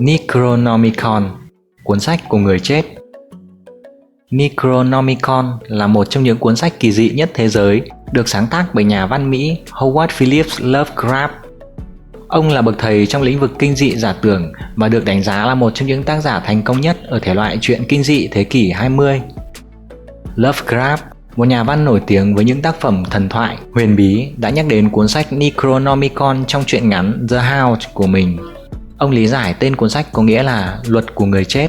Necronomicon, cuốn sách của người chết. Necronomicon là một trong những cuốn sách kỳ dị nhất thế giới, được sáng tác bởi nhà văn Mỹ Howard Phillips Lovecraft. Ông là bậc thầy trong lĩnh vực kinh dị giả tưởng và được đánh giá là một trong những tác giả thành công nhất ở thể loại truyện kinh dị thế kỷ 20. Lovecraft, một nhà văn nổi tiếng với những tác phẩm thần thoại, huyền bí, đã nhắc đến cuốn sách Necronomicon trong truyện ngắn The House của mình. Ông lý giải tên cuốn sách có nghĩa là luật của người chết.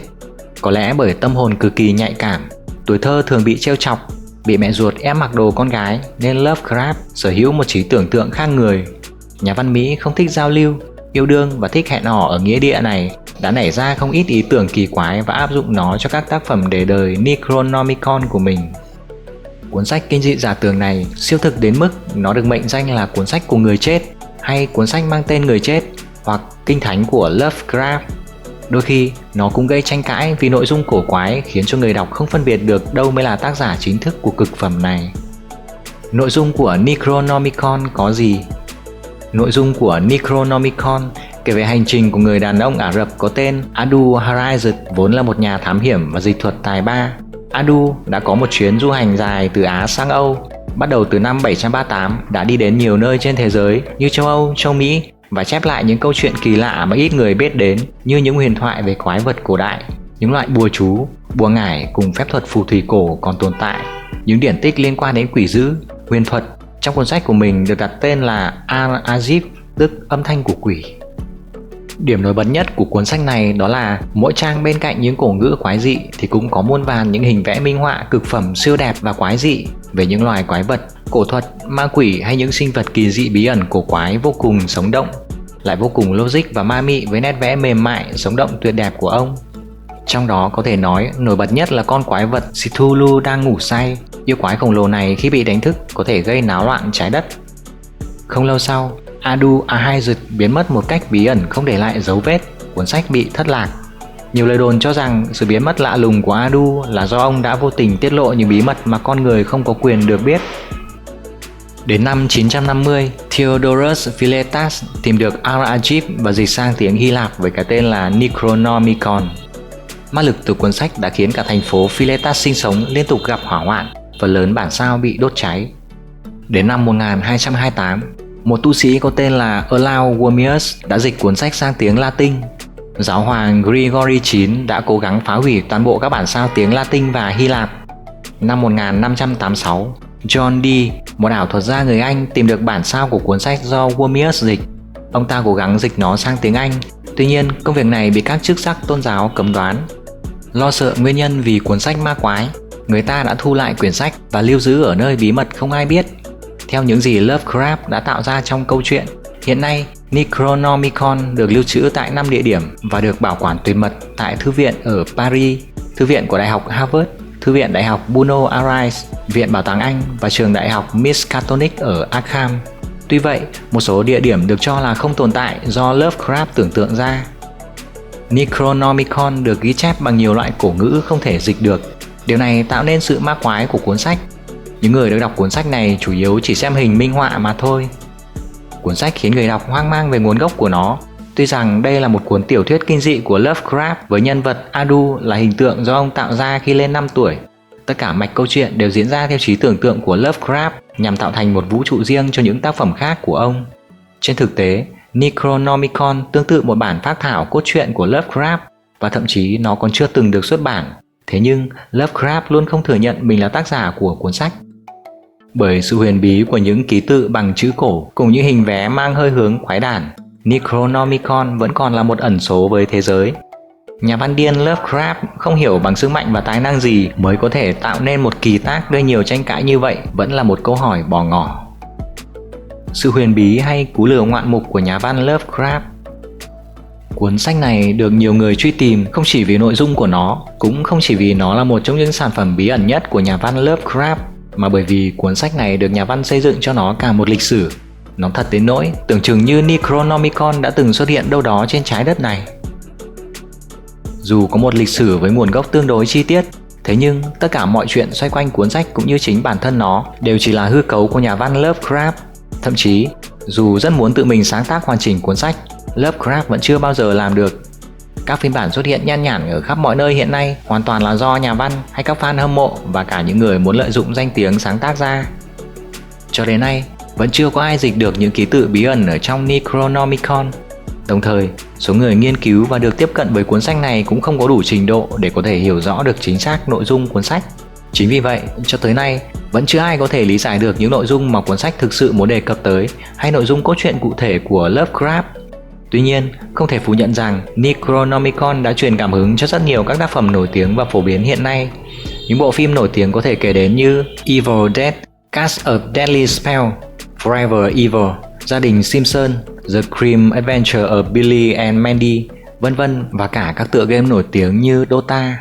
Có lẽ bởi tâm hồn cực kỳ nhạy cảm, tuổi thơ thường bị trêu chọc, bị mẹ ruột ép mặc đồ con gái nên Lovecraft sở hữu một trí tưởng tượng khác người. Nhà văn Mỹ không thích giao lưu, yêu đương và thích hẹn hò ở nghĩa địa này đã nảy ra không ít ý tưởng kỳ quái và áp dụng nó cho các tác phẩm để đời Necronomicon của mình. Cuốn sách kinh dị giả tưởng này siêu thực đến mức nó được mệnh danh là cuốn sách của người chết hay cuốn sách mang tên người chết hoặc kinh thánh của Lovecraft. Đôi khi nó cũng gây tranh cãi vì nội dung cổ quái khiến cho người đọc không phân biệt được đâu mới là tác giả chính thức của cực phẩm này. Nội dung của Necronomicon có gì? Nội dung của Necronomicon kể về hành trình của người đàn ông Ả Rập có tên Adu Harizat, vốn là một nhà thám hiểm và dịch thuật tài ba. Adu đã có một chuyến du hành dài từ Á sang Âu, bắt đầu từ năm 738, đã đi đến nhiều nơi trên thế giới như châu Âu, châu Mỹ và chép lại những câu chuyện kỳ lạ mà ít người biết đến, như những huyền thoại về quái vật cổ đại, những loại bùa chú, bùa ngải cùng phép thuật phù thủy cổ còn tồn tại, những điển tích liên quan đến quỷ dữ, huyền thuật. Trong cuốn sách của mình được đặt tên là Al-Azif, tức âm thanh của quỷ. Điểm nổi bật nhất của cuốn sách này đó là mỗi trang bên cạnh những cổ ngữ quái dị thì cũng có muôn vàn những hình vẽ minh họa cực phẩm siêu đẹp và quái dị về những loài quái vật, cổ thuật, ma quỷ hay những sinh vật kỳ dị bí ẩn cổ quái vô cùng sống động, lại vô cùng logic và ma mị với nét vẽ mềm mại, sống động tuyệt đẹp của ông. Trong đó có thể nói nổi bật nhất là con quái vật Cthulhu đang ngủ say. Yêu quái khổng lồ này khi bị đánh thức có thể gây náo loạn trái đất. Không lâu sau, Adu Harizat biến mất một cách bí ẩn không để lại dấu vết, cuốn sách bị thất lạc. Nhiều lời đồn cho rằng sự biến mất lạ lùng của Adu là do ông đã vô tình tiết lộ những bí mật mà con người không có quyền được biết. Đến năm 950, Theodorus Philetas tìm được Al-Azif và dịch sang tiếng Hy Lạp với cái tên là Necronomicon. Ma lực từ cuốn sách đã khiến cả thành phố Philetas sinh sống liên tục gặp hỏa hoạn, phần lớn bản sao bị đốt cháy. Đến năm 1228, một tu sĩ có tên là Olaus Wormius đã dịch cuốn sách sang tiếng Latin. Giáo hoàng Gregory IX đã cố gắng phá hủy toàn bộ các bản sao tiếng Latin và Hy Lạp. Năm 1586, John Dee, một ảo thuật gia người Anh, tìm được bản sao của cuốn sách do Wormius dịch. Ông ta cố gắng dịch nó sang tiếng Anh, tuy nhiên công việc này bị các chức sắc tôn giáo cấm đoán. Lo sợ nguyên nhân vì cuốn sách ma quái, người ta đã thu lại quyển sách và lưu giữ ở nơi bí mật không ai biết. Theo những gì Lovecraft đã tạo ra trong câu chuyện, hiện nay Necronomicon được lưu trữ tại 5 địa điểm và được bảo quản tuyệt mật tại thư viện ở Paris, thư viện của Đại học Harvard, thư viện Đại học Buenos Aires, Viện Bảo tàng Anh và trường Đại học Miskatonic ở Arkham. Tuy vậy, một số địa điểm được cho là không tồn tại do Lovecraft tưởng tượng ra. Necronomicon được ghi chép bằng nhiều loại cổ ngữ không thể dịch được. Điều này tạo nên sự ma quái của cuốn sách. Những người được đọc cuốn sách này chủ yếu chỉ xem hình minh họa mà thôi. Cuốn sách khiến người đọc hoang mang về nguồn gốc của nó. Tuy rằng đây là một cuốn tiểu thuyết kinh dị của Lovecraft với nhân vật Adu là hình tượng do ông tạo ra khi lên 5 tuổi. Tất cả mạch câu chuyện đều diễn ra theo trí tưởng tượng của Lovecraft nhằm tạo thành một vũ trụ riêng cho những tác phẩm khác của ông. Trên thực tế, Necronomicon tương tự một bản phác thảo cốt truyện của Lovecraft và thậm chí nó còn chưa từng được xuất bản. Thế nhưng Lovecraft luôn không thừa nhận mình là tác giả của cuốn sách. Bởi sự huyền bí của những ký tự bằng chữ cổ cùng những hình vẽ mang hơi hướng quái đản, Necronomicon vẫn còn là một ẩn số với thế giới. Nhà văn điên Lovecraft không hiểu bằng sức mạnh và tài năng gì mới có thể tạo nên một kỳ tác gây nhiều tranh cãi như vậy vẫn là một câu hỏi bỏ ngỏ. Sự huyền bí hay cú lừa ngoạn mục của nhà văn Lovecraft. Cuốn sách này được nhiều người truy tìm không chỉ vì nội dung của nó, cũng không chỉ vì nó là một trong những sản phẩm bí ẩn nhất của nhà văn Lovecraft, mà bởi vì cuốn sách này được nhà văn xây dựng cho nó cả một lịch sử. Nó thật đến nỗi tưởng chừng như Necronomicon đã từng xuất hiện đâu đó trên trái đất này. Dù có một lịch sử với nguồn gốc tương đối chi tiết, thế nhưng tất cả mọi chuyện xoay quanh cuốn sách cũng như chính bản thân nó đều chỉ là hư cấu của nhà văn Lovecraft. Thậm chí, dù rất muốn tự mình sáng tác hoàn chỉnh cuốn sách, Lovecraft vẫn chưa bao giờ làm được. Các phiên bản xuất hiện nhan nhản ở khắp mọi nơi hiện nay hoàn toàn là do nhà văn hay các fan hâm mộ và cả những người muốn lợi dụng danh tiếng sáng tác ra. Cho đến nay, vẫn chưa có ai dịch được những ký tự bí ẩn ở trong Necronomicon. Đồng thời, số người nghiên cứu và được tiếp cận với cuốn sách này cũng không có đủ trình độ để có thể hiểu rõ được chính xác nội dung cuốn sách. Chính vì vậy, cho tới nay, vẫn chưa ai có thể lý giải được những nội dung mà cuốn sách thực sự muốn đề cập tới hay nội dung cốt truyện cụ thể của Lovecraft. Tuy nhiên, không thể phủ nhận rằng Necronomicon đã truyền cảm hứng cho rất nhiều các tác phẩm nổi tiếng và phổ biến hiện nay. Những bộ phim nổi tiếng có thể kể đến như Evil Dead, Cast of Deadly Spell, Forever Evil, Gia đình Simpson, The Grim Adventure of Billy and Mandy, vân vân, và cả các tựa game nổi tiếng như Dota.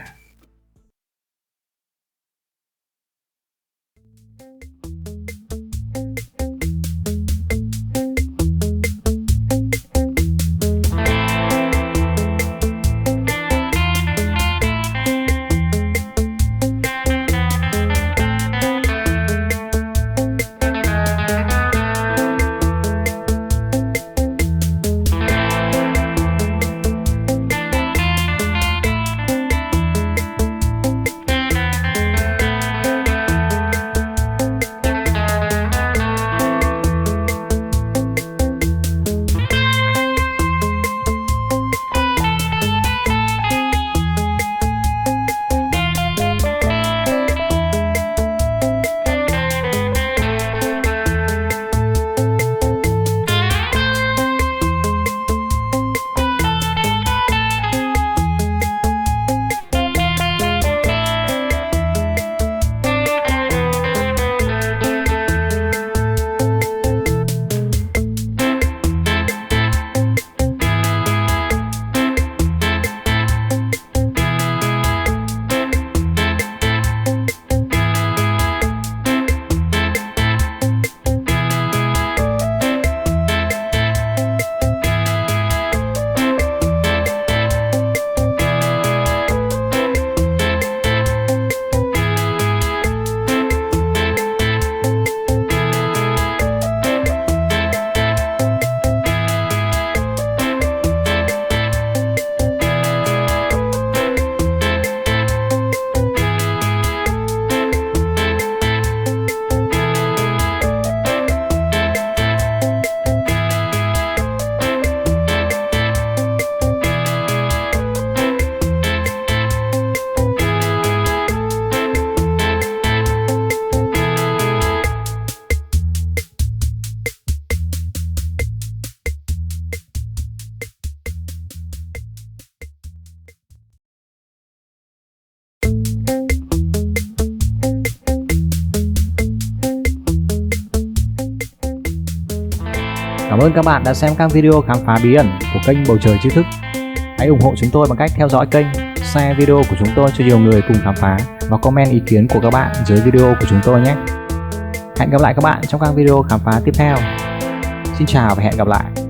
Cảm ơn các bạn đã xem các video khám phá bí ẩn của kênh Bầu Trời Tri Thức. Hãy ủng hộ chúng tôi bằng cách theo dõi kênh, share video của chúng tôi cho nhiều người cùng khám phá và comment ý kiến của các bạn dưới video của chúng tôi nhé. Hẹn gặp lại các bạn trong các video khám phá tiếp theo. Xin chào và hẹn gặp lại.